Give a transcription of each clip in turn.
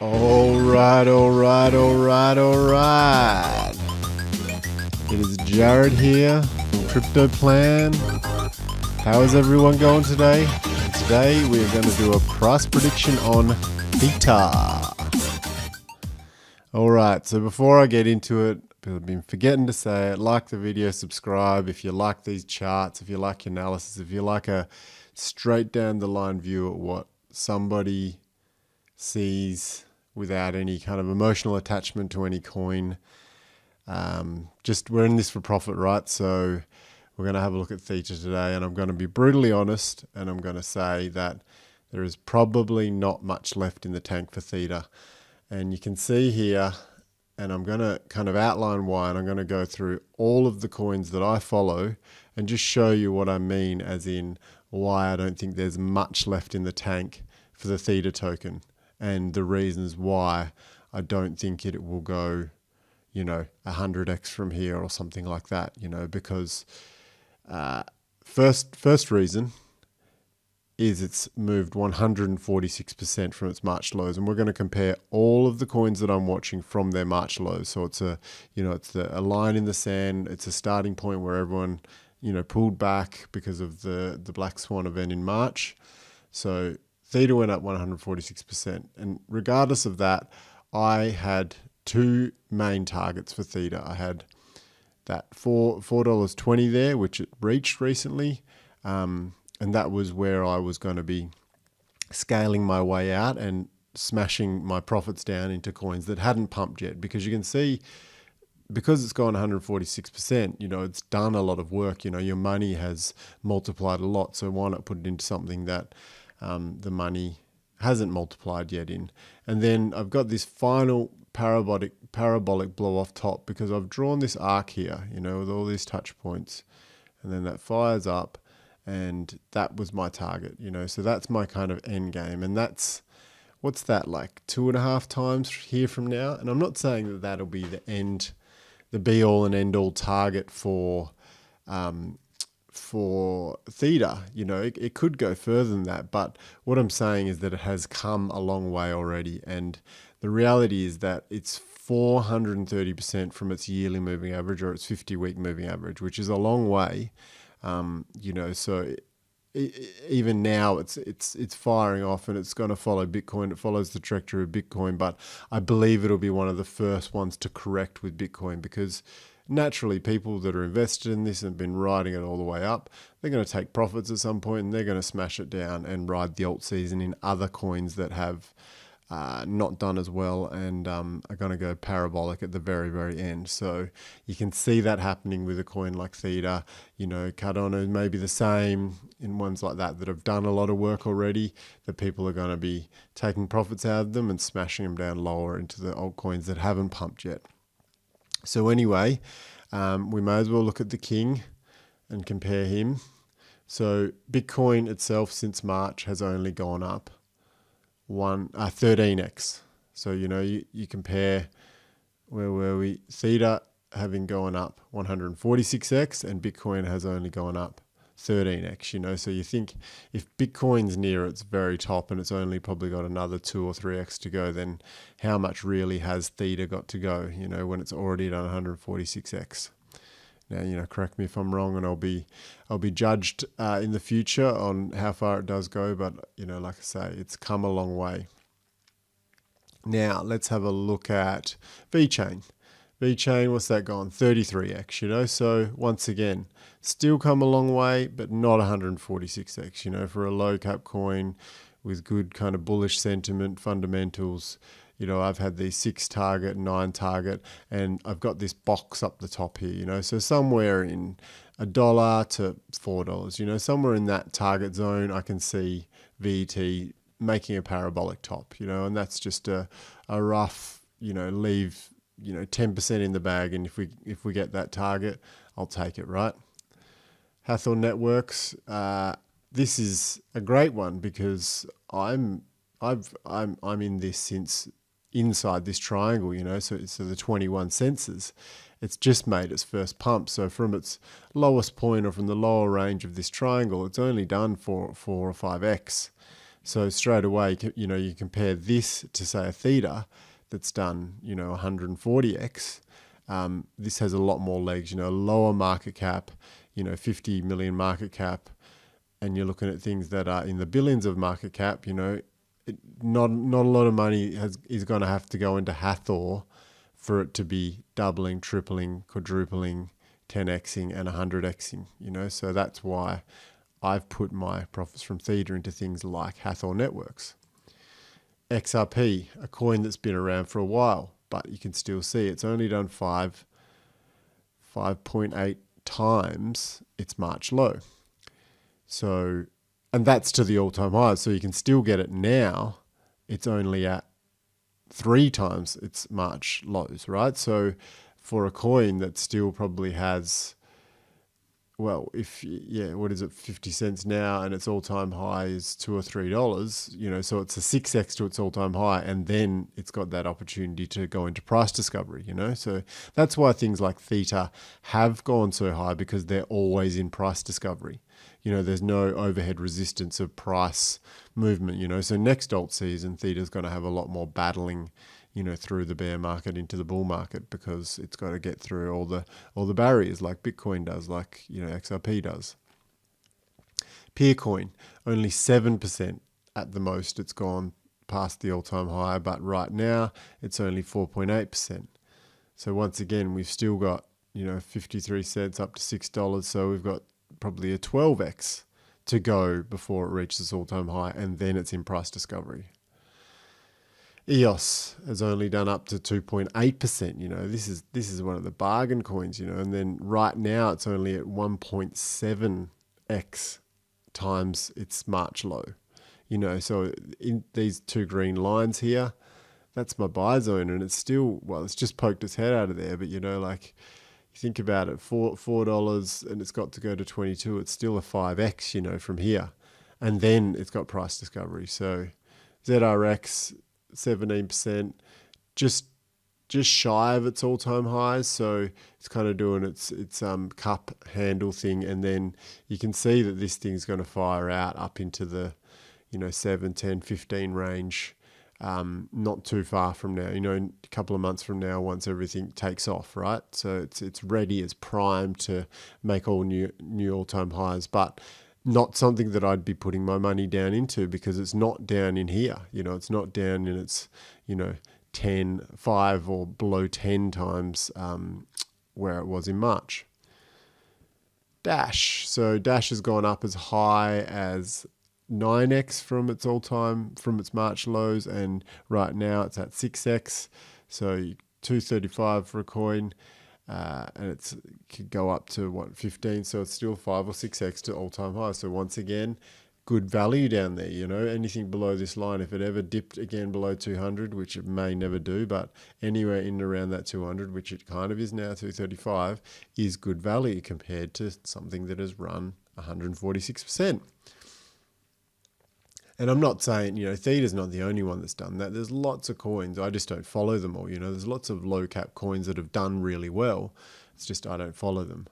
All right. It is Jared here from Crypto Plan. How is everyone going today? And today we are going to do a price prediction on Theta. All right, so before I get into it, I've been forgetting to say it. Like the video, subscribe if you like these charts, if you like analysis, if you like a straight down the line view at what somebody sees without any kind of emotional attachment to any coin. Just we're in this for profit, right? So we're going to have a look at Theta today, and I'm going to be brutally honest, and I'm going to say that there is probably not much left in the tank for Theta. And you can see here, and I'm going to kind of outline why, and I'm going to go through all of the coins that I follow and just show you what I mean, as in why I don't think there's much left in the tank for the Theta token, and the reasons why I don't think it will go, 100x from here or something like that, because first reason is it's moved 146% from its March lows, and we're going to compare all of the coins that I'm watching from their March lows. So it's a line in the sand. It's a starting point where everyone, pulled back because of the Black Swan event in March. So Theta went up 146%. And regardless of that, I had two main targets for Theta. I had that $4.20 there, which it reached recently. And that was where I was going to be scaling my way out and smashing my profits down into coins that hadn't pumped yet. Because you can see, because it's gone 146%, it's done a lot of work. Your money has multiplied a lot. So why not put it into something that the money hasn't multiplied yet in? And then I've got this final parabolic blow off top, because I've drawn this arc here, with all these touch points, and then that fires up, and that was my target, so that's my kind of end game. And that's, what's that, like 2.5 times here from now? And I'm not saying that that'll be the be all and end all target for Theta. It could go further than that, but what I'm saying is that it has come a long way already, and the reality is that it's 430% from its yearly moving average or its 50-week moving average, which is a long way. So even now it's firing off, and it's going to follow Bitcoin. It follows the trajectory of Bitcoin, but I believe it'll be one of the first ones to correct with Bitcoin, because naturally people that are invested in this and have been riding it all the way up, they're going to take profits at some point, and they're going to smash it down and ride the alt season in other coins that have not done as well, and are going to go parabolic at the very, very end. So you can see that happening with a coin like Theta. Cardano may be the same in ones like that have done a lot of work already, that people are going to be taking profits out of them and smashing them down lower into the altcoins that haven't pumped yet. So anyway, we may as well look at the king and compare him. So Bitcoin itself since March has only gone up 13x. So you compare, where were we? Theta having gone up 146x, and Bitcoin has only gone up 13x. So you think if Bitcoin's near its very top and it's only probably got another 2 or 3x to go, then how much really has Theta got to go, when it's already done 146x? Now, correct me if I'm wrong, and I'll be judged in the future on how far it does go. But, like I say, it's come a long way. Now, let's have a look at VeChain. VeChain, what's that gone? 33x, So, once again, still come a long way, but not 146x, for a low cap coin with good kind of bullish sentiment, fundamentals. I've had these 6 target, 9 target, and I've got this box up the top here, so somewhere in $1 to $4, somewhere in that target zone, I can see VET making a parabolic top, and that's just a rough, leave, 10% in the bag. And if we get that target, I'll take it, right? Hathor Networks, this is a great one, because I'm in this since inside this triangle, so the 21 sensors. It's just made its first pump. So from its lowest point, or from the lower range of this triangle, it's only done 4 or 5x. So straight away, you compare this to say a Theta that's done, 140x. This has a lot more legs, lower market cap, 50 million market cap, and you're looking at things that are in the billions of market cap. Not a lot of money is going to have to go into Hathor for it to be doubling, tripling, quadrupling, 10xing, and 100xing. So that's why I've put my profits from Theta into things like Hathor Networks. XRP, a coin that's been around for a while, but you can still see it's only done 5.8 times its March low. So, and that's to the all-time highs. So you can still get it now. It's only at 3 times its March lows, right? So for a coin that still probably has, well, what is it, 50 cents now, and its all-time high is $2 or $3, so it's a 6x to its all-time high, and then it's got that opportunity to go into price discovery, so that's why things like Theta have gone so high, because they're always in price discovery. There's no overhead resistance of price movement, so next alt season, Theta's going to have a lot more battling, through the bear market into the bull market, because it's got to get through all the barriers like Bitcoin does, like XRP does. Peercoin, only 7% at the most. It's gone past the all-time high, but right now it's only 4.8%. So once again, we've still got 53 cents up to $6. So we've got probably a 12x to go before it reaches all-time high, and then it's in price discovery. EOS has only done up to 2.8%. This is one of the bargain coins, and then right now it's only at 1.7x times its March low. So in these 2 green lines here, that's my buy zone, and it's still, it's just poked its head out of there. But you think about it, $4 and it's got to go to 22. It's still a 5x, from here, and then it's got price discovery. So ZRX, 17%, just shy of its all-time highs. So it's kind of doing its cup handle thing, and then you can see that this thing's going to fire out up into the 7, 10, 15 range, not too far from now, a couple of months from now, once everything takes off, right? So it's ready, it's primed to make all new all-time highs, but not something that I'd be putting my money down into, because it's not down in here. It's not down in its, 5 or below 10 times where it was in March. Dash. So Dash has gone up as high as 9x from its March lows, and right now it's at 6x. So $2.35 for a coin. And it could go up to 15, so it's still 5 or 6x to all-time high. So once again, good value down there. Anything below this line, if it ever dipped again below 200, which it may never do, but anywhere in and around that 200, which it kind of is now, 235, is good value compared to something that has run 146%. And I'm not saying, Theta's not the only one that's done that. There's lots of coins. I just don't follow them all. There's lots of low cap coins that have done really well. It's just I don't follow them.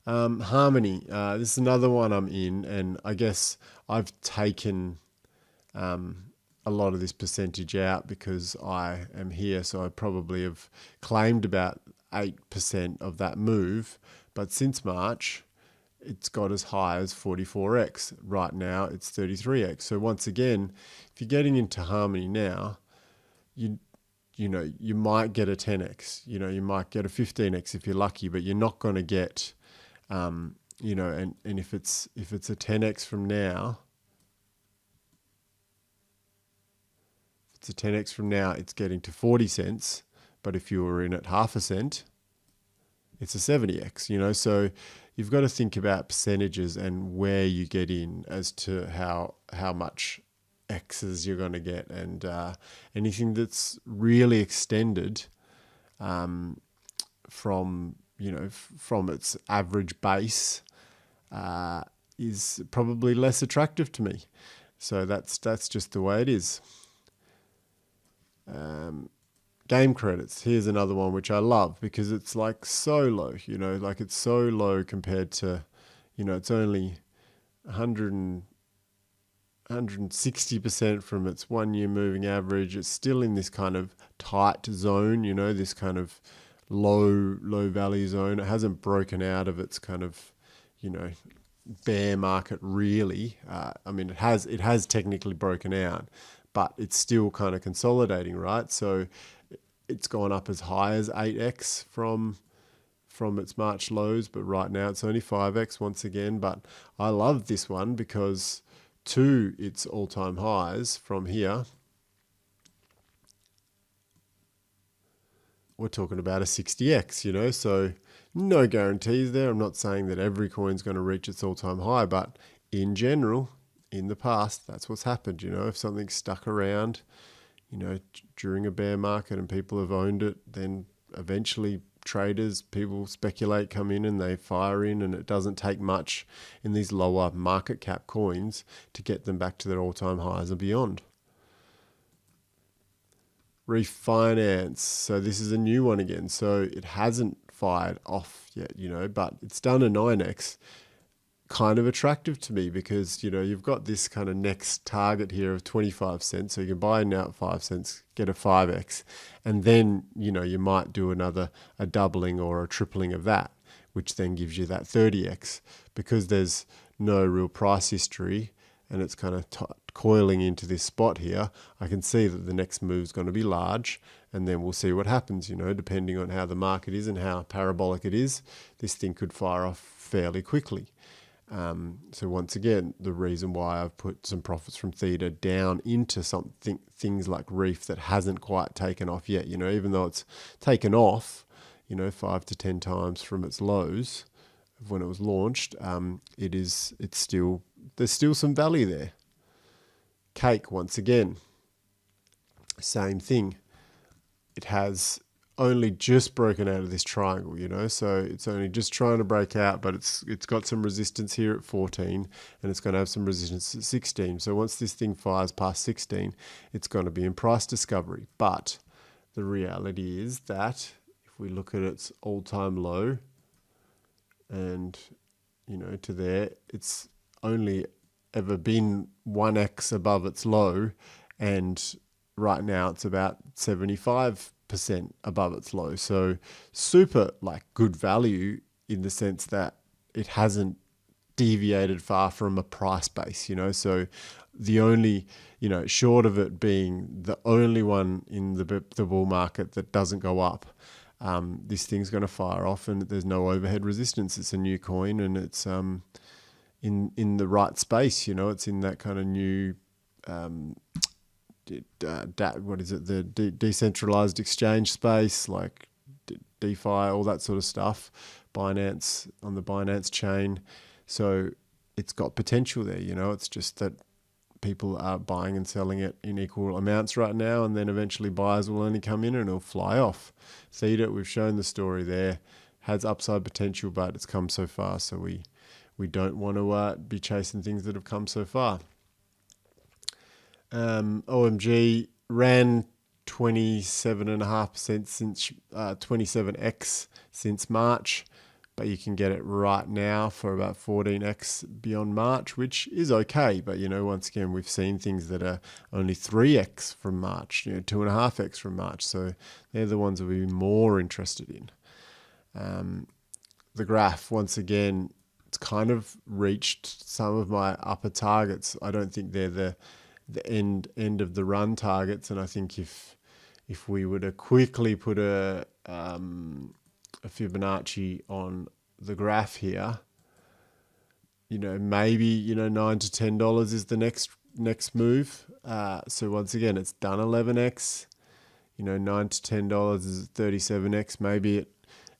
Harmony. This is another one I'm in, and I guess I've taken a lot of this percentage out because I am here. So I probably have claimed about 8% of that move. But since March, it's got as high as 44x. Right now, it's 33x. So once again, if you're getting into Harmony now, you might get a 10x. You might get a 15x if you're lucky, but you're not going to get, and if it's a 10x from now, it's getting to 40 cents. But if you were in at half a cent, it's a 70x. So you've got to think about percentages and where you get in as to how much X's you're going to get, and anything that's really extended from its average base is probably less attractive to me. So that's just the way it is. Game credits. Here's another one which I love because it's like so low, it's so low compared to, it's only 100 160% from its 1 year moving average. It's still in this kind of tight zone, this kind of low value zone. It hasn't broken out of its kind of, bear market really. It has technically broken out, but it's still kind of consolidating, right? So it's gone up as high as 8x from its March lows, but right now it's only 5x once again. But I love this one because to its all-time highs from here, we're talking about a 60x, so no guarantees there. I'm not saying that every coin's going to reach its all-time high, but in general, in the past, that's what's happened. If something's stuck around, during a bear market and people have owned it, then eventually people speculate, come in and they fire in, and it doesn't take much in these lower market cap coins to get them back to their all-time highs and beyond. Refinance. So this is a new one again. So it hasn't fired off yet, but it's done a 9x. Kind of attractive to me because, you've got this kind of next target here of 25 cents. So you can buy now at 5 cents, get a 5x. And then, you might do a doubling or a tripling of that, which then gives you that 30x. Because there's no real price history and it's kind of coiling into this spot here, I can see that the next move is going to be large, and then we'll see what happens, depending on how the market is and how parabolic it is. This thing could fire off fairly quickly. So once again, the reason why I've put some profits from Theta down into things like Reef that hasn't quite taken off yet, even though it's taken off, 5 to 10 times from its lows of when it was launched, there's still some value there. Cake, once again, same thing. It has only just broken out of this triangle, so it's only just trying to break out, but it's got some resistance here at 14 and it's going to have some resistance at 16. So once this thing fires past 16, it's going to be in price discovery. But the reality is that if we look at its all-time low and, to there, it's only ever been 1x above its low, and right now it's about 75% above its low. So super good value in the sense that it hasn't deviated far from a price base, so the only, short of it being the only one in the bull market that doesn't go up, this thing's going to fire off and there's no overhead resistance. It's a new coin and it's in the right space, it's in that kind of new the decentralized exchange space, like DeFi, all that sort of stuff, Binance, on the Binance chain. So it's got potential there, it's just that people are buying and selling it in equal amounts right now, and then eventually buyers will only come in and it'll fly off. Theta, we've shown the story there, has upside potential, but it's come so far, so we don't want to be chasing things that have come so far. OMG ran 27.5% since 27x since March, but you can get it right now for about 14x beyond March, which is okay. But once again, we've seen things that are only 3x from March, 2.5x from March. So they're the ones that we'll be more interested in. The graph, once again, it's kind of reached some of my upper targets. I don't think they're the end of the run targets, and I think if we were to quickly put a Fibonacci on the graph here, maybe $9 to $10 is the next move. So once again, it's done 11x. $9 to $10 is 37x. Maybe it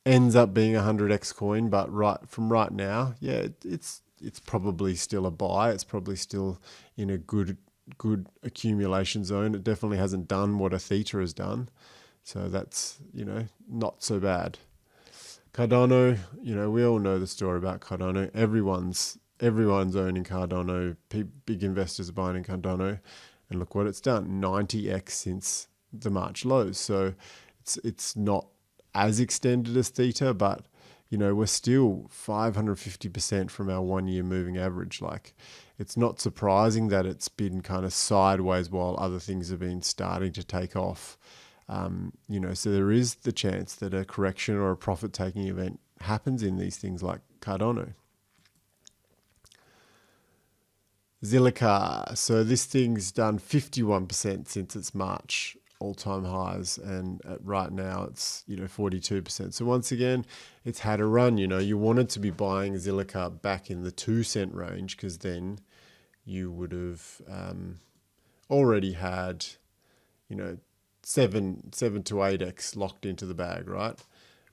ends up being a 100x coin, but right now, yeah, it's probably still a buy. It's probably still in a good accumulation zone. It definitely hasn't done what a Theta has done, so that's not so bad. Cardano, we all know the story about Cardano. Everyone's owning Cardano. Big investors are buying in Cardano, and look what it's done, 90x since the March lows. So it's not as extended as Theta, but we're still 550% from our 1 year moving average. Like, it's not surprising that it's been kind of sideways while other things have been starting to take off. So there is the chance that a correction or a profit taking event happens in these things like Cardano. Zilliqa. So this thing's done 51% since its March all-time highs, and right now it's 42%. So once again, it's had a run. You wanted to be buying Zilliqa back in the 2 cent range, because then you would have already had 7 to 8x locked into the bag, right?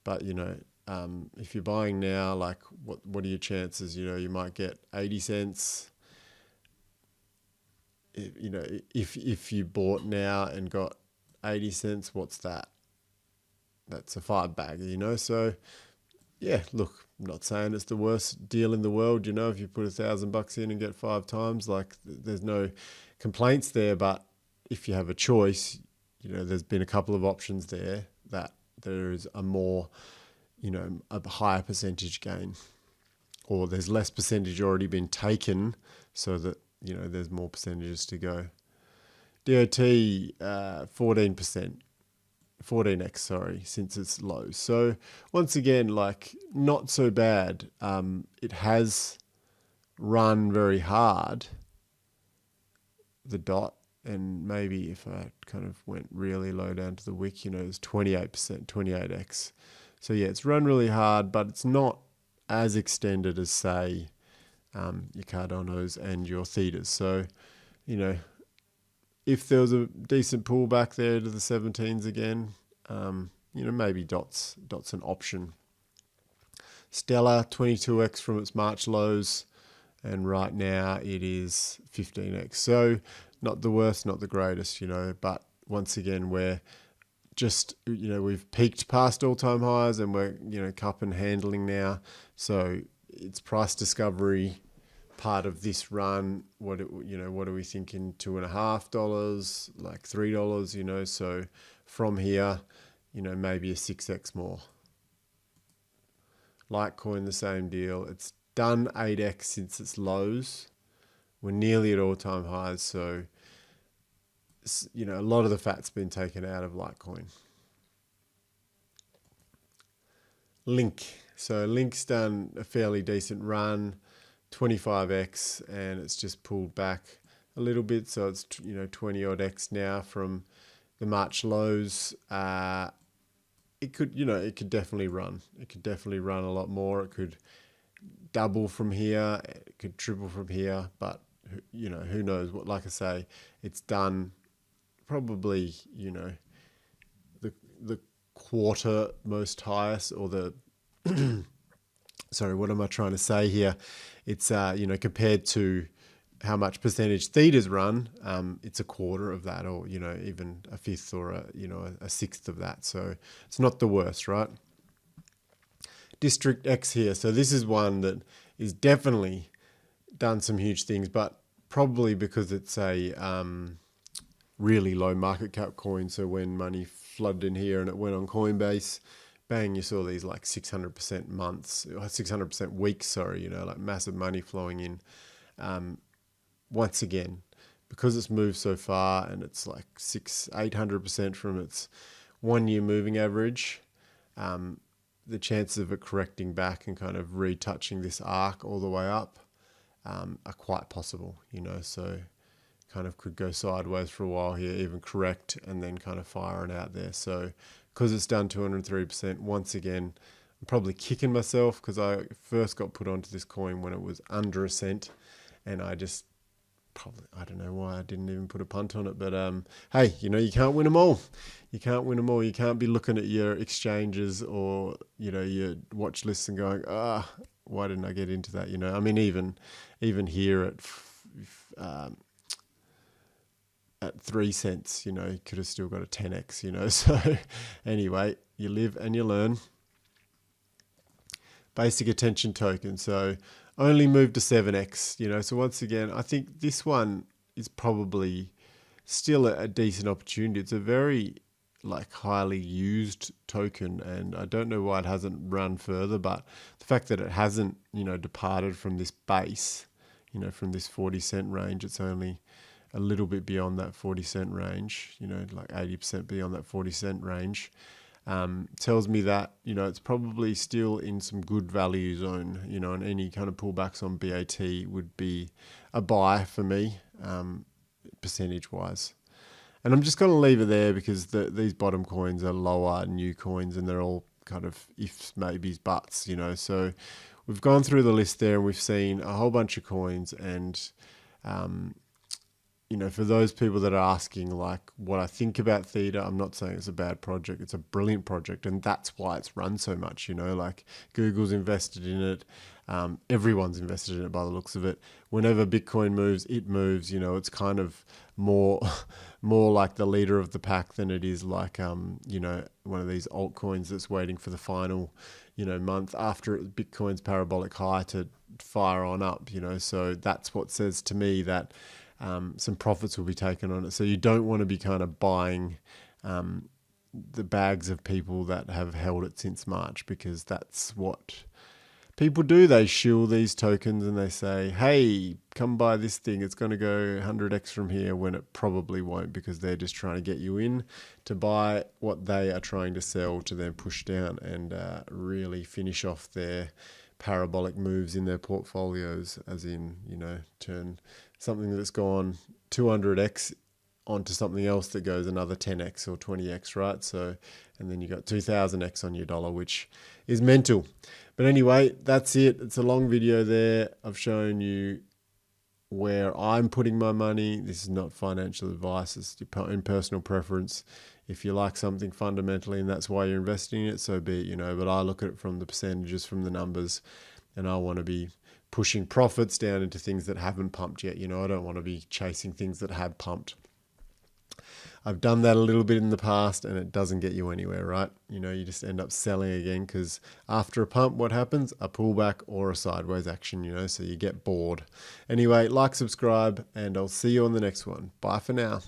But if you're buying now, like what are your chances? You might get 80 cents. If you bought now and got 80 cents, what's that? That's a 5-bagger, So, yeah, look, I'm not saying it's the worst deal in the world, if you put $1,000 in and get 5 times, like there's no complaints there. But if you have a choice, there's been a couple of options there that there is a more, a higher percentage gain, or there's less percentage already been taken, so that there's more percentages to go. DOT 14%, 14x, since its lows. So once again, like, not so bad. It has run very hard, the dot, and maybe if I kind of went really low down to the wick, it's 28%, 28x. So yeah, it's run really hard, but it's not as extended as, say, your Cardanos and your Thetas. So, if there was a decent pullback there to the 17s again, maybe dot's an option. Stellar 22x from its March lows, and right now it is 15x. So not the worst, not the greatest, but once again, we're just, we've peaked past all-time highs, and we're, cup and handling now. So it's price discovery part of this run. What are we thinking? $2.50, like $3, so from here, maybe a 6x more. Litecoin, the same deal. It's done 8x since its lows. We're nearly at all-time highs, so a lot of the fat's been taken out of Litecoin. Link. So Link's done a fairly decent run, 25x, and it's just pulled back a little bit, so it's 20 odd x now from the March lows. It could definitely run. It could definitely run a lot more. It could double from here. It could triple from here, but who knows? What? Like I say, it's done probably the quarter most highest, or the sorry, what am I trying to say here? It's compared to how much percentage Theta's run, it's a quarter of that, or even a fifth, or a sixth of that. So it's not the worst, right? District X here. So this is one that is definitely done some huge things, but probably because it's a really low market cap coin. So when money flooded in here and it went on Coinbase, bang, you saw these like 600% months, 600% weeks, like massive money flowing in. Once again, because it's moved so far and it's like 800% from its 1 year moving average, the chances of it correcting back and kind of retouching this arc all the way up are quite possible, so kind of could go sideways for a while here, even correct, and then kind of firing out there. So because it's done 203%, once again, I'm probably kicking myself, because I first got put onto this coin when it was under a cent, and I just I don't know why I didn't even put a punt on it, but hey, you can't win them all. You can't win them all. You can't be looking at your exchanges or your watch lists and going, why didn't I get into that? I mean, even here at 3 cents, you could have still got a 10x, So anyway, you live and you learn. Basic attention token. So only moved to 7x, So once again, I think this one is probably still a decent opportunity. It's a very like highly used token, and I don't know why it hasn't run further, but the fact that it hasn't, departed from this base, from this 40 cent range, it's only a little bit beyond that 40 cent range, like 80% beyond that 40 cent range, tells me that, it's probably still in some good value zone, and any kind of pullbacks on BAT would be a buy for me, percentage wise. And I'm just going to leave it there because these bottom coins are lower new coins, and they're all kind of ifs, maybes, buts, So we've gone through the list there, and we've seen a whole bunch of coins. And, for those people that are asking like what I think about Theta, I'm not saying it's a bad project. It's a brilliant project, and that's why it's run so much. Like Google's invested in it. Everyone's invested in it by the looks of it. Whenever Bitcoin moves, it moves. It's kind of more like the leader of the pack than it is like one of these altcoins that's waiting for the final month after Bitcoin's parabolic high to fire on up. So that's what says to me that some profits will be taken on it. So you don't want to be kind of buying the bags of people that have held it since March, because that's what people do. They shill these tokens and they say, hey, come buy this thing. It's going to go 100x from here, when it probably won't, because they're just trying to get you in to buy what they are trying to sell to then push down and really finish off their parabolic moves in their portfolios, as in, turn something that's gone 200x onto something else that goes another 10x or 20x, right? So, and then you got 2000x on your dollar, which is mental. But anyway, that's it. It's a long video there. I've shown you where I'm putting my money. This is not financial advice. It's your own personal preference. If you like something fundamentally and that's why you're investing in it, so be it, But I look at it from the percentages, from the numbers, and I want to be pushing profits down into things that haven't pumped yet. I don't want to be chasing things that have pumped. I've done that a little bit in the past, and it doesn't get you anywhere, right? You just end up selling again, because after a pump, what happens? A pullback or a sideways action, so you get bored. Anyway, like, subscribe, and I'll see you on the next one. Bye for now.